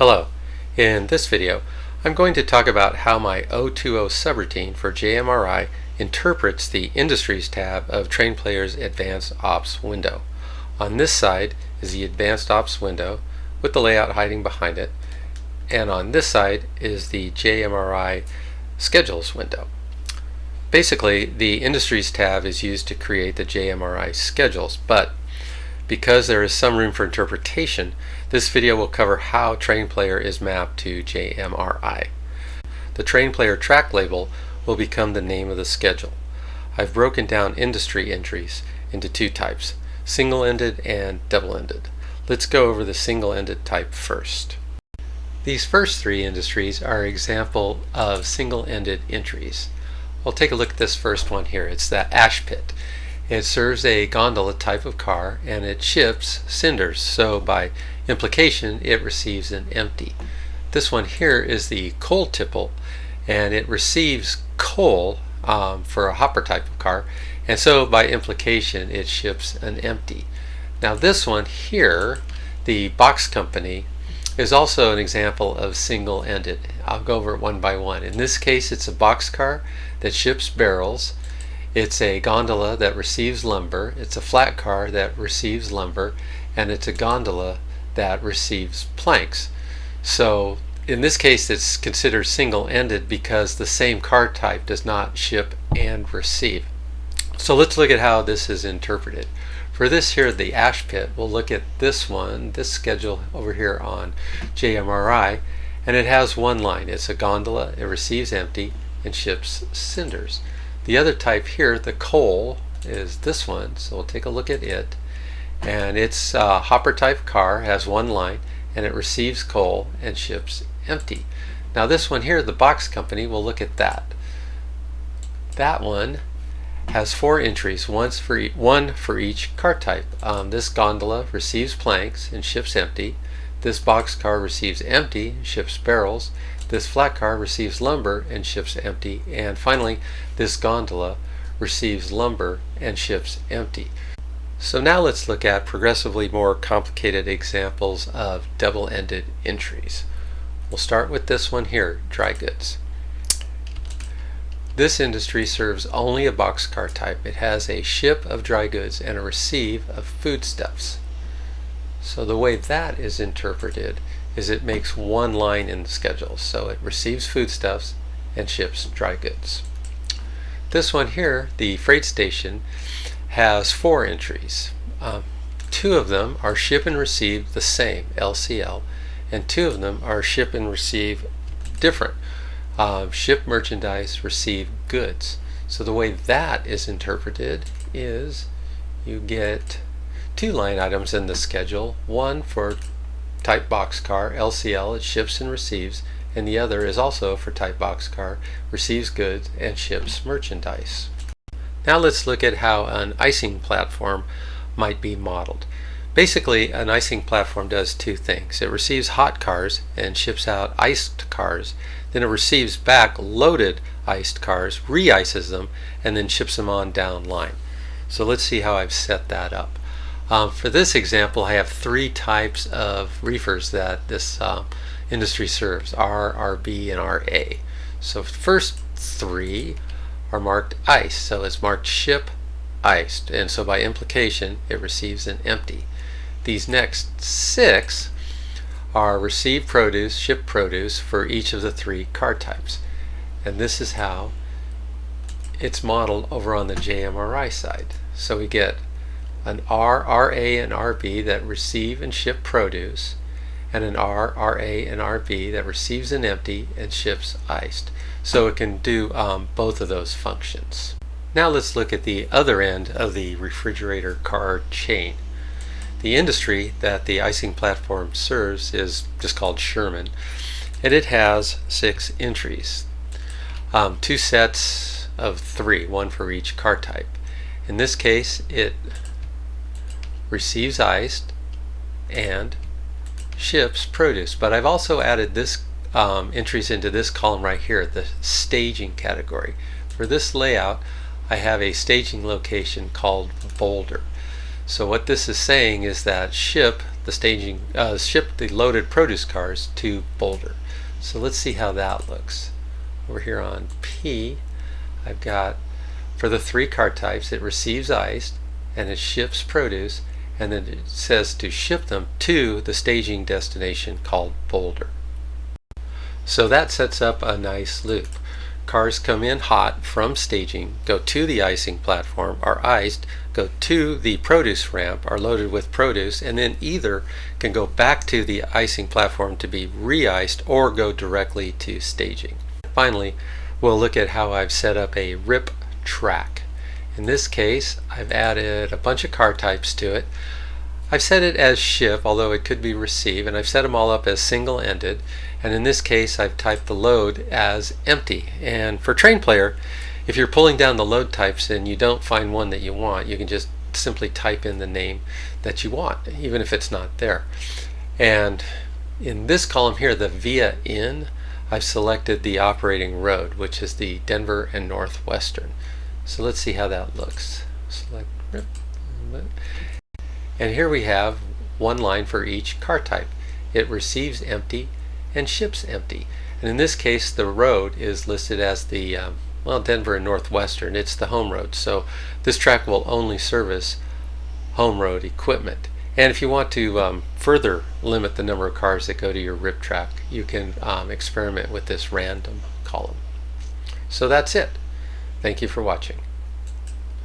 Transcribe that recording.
Hello. In this video, I'm going to talk about how my 020 subroutine for JMRI interprets the Industries tab of TrainPlayer's Advanced Ops window. On this side is the Advanced Ops window with the layout hiding behind it, and on this side is the JMRI Schedules window. Basically, the Industries tab is used to create the JMRI schedules, but because there is some room for interpretation, this video will cover how TrainPlayer is mapped to JMRI. The TrainPlayer track label will become the name of the schedule. I've broken down industry entries into two types, single-ended and double-ended. Let's go over the single-ended type first. These first three industries are an example of single-ended entries. We'll take a look at this first one here. It's the ash pit. It serves a gondola type of car and it ships cinders, so by implication it receives an empty. This one here is the coal tipple, and it receives coal for a hopper type of car, and so by implication it ships an empty. Now this one here, the box company, is also an example of single-ended. I'll go over it one by one. In this case, it's a box car that ships barrels. It's a gondola that receives lumber, it's a flat car that receives lumber, and it's a gondola that receives planks. So in this case it's considered single-ended because the same car type does not ship and receive. So let's look at how this is interpreted. For this here, the ash pit, we'll look at this one, this schedule over here on JMRI, and it has one line. It's a gondola, it receives empty and ships cinders. The other type here, the coal, is this one, so we'll take a look at it. And it's a hopper type car, has one line, and it receives coal and ships empty. Now this one here, the box company, we'll look at that. That one has four entries, one for each car type. This gondola receives planks and ships empty. This box car receives empty and ships barrels. This flat car receives lumber and ships empty, and finally this gondola receives lumber and ships empty. So now let's look at progressively more complicated examples of double-ended entries. We'll start with this one here, dry goods. This industry serves only a boxcar type. It has a ship of dry goods and a receive of foodstuffs. So the way that is interpreted is it makes one line in the schedule. So it receives foodstuffs and ships dry goods. This one here, the freight station, has four entries. Two of them are ship and receive the same, LCL, and two of them are ship and receive different. Ship merchandise, receive goods. So the way that is interpreted is you get two line items in the schedule, one for type boxcar, LCL, it ships and receives, and the other is also for type boxcar, receives goods and ships merchandise. Now let's look at how an icing platform might be modeled. Basically, an icing platform does two things. It receives hot cars and ships out iced cars. Then it receives back loaded iced cars, re-ices them, and then ships them on down line. So let's see how I've set that up. For this example, I have three types of reefers that this industry serves, R, RB, and RA. So the first three are marked ice, so it's marked ship iced, and so by implication it receives an empty. These next six are receive produce, ship produce for each of the three car types, and this is how it's modeled over on the JMRI side. So we get an R, RA, and RB that receive and ship produce, and an R, RA, and RB that receives an empty and ships iced. So it can do both of those functions. Now let's look at the other end of the refrigerator car chain. The industry that the icing platform serves is just called Sherman, and it has six entries. Two sets of three, one for each car type. In this case, it receives iced and ships produce, but I've also added this entries into this column right here, the staging category. For this layout, I have a staging location called Boulder. So what this is saying is that ship, ship the loaded produce cars to Boulder. So let's see how that looks. Over here on P, I've got, for the 3 car types, it receives ice and it ships produce, and then it says to ship them to the staging destination called Boulder. So that sets up a nice loop. Cars come in hot from staging, go to the icing platform, are iced, go to the produce ramp, are loaded with produce, and then either can go back to the icing platform to be re-iced or go directly to staging. Finally, we'll look at how I've set up a RIP track. In this case, I've added a bunch of car types to it. I've set it as ship, although it could be receive, and I've set them all up as single-ended. And in this case, I've typed the load as empty. And for TrainPlayer, if you're pulling down the load types and you don't find one that you want, you can just simply type in the name that you want, even if it's not there. And in this column here, the via in, I've selected the operating road, which is the Denver and Northwestern. So let's see how that looks. Select RIP. And here we have one line for each car type. It receives empty and ships empty. And in this case, the road is listed as the Denver and Northwestern. It's the home road. So this track will only service home road equipment. And if you want to further limit the number of cars that go to your RIP track, you can experiment with this random column. So that's it. Thank you for watching.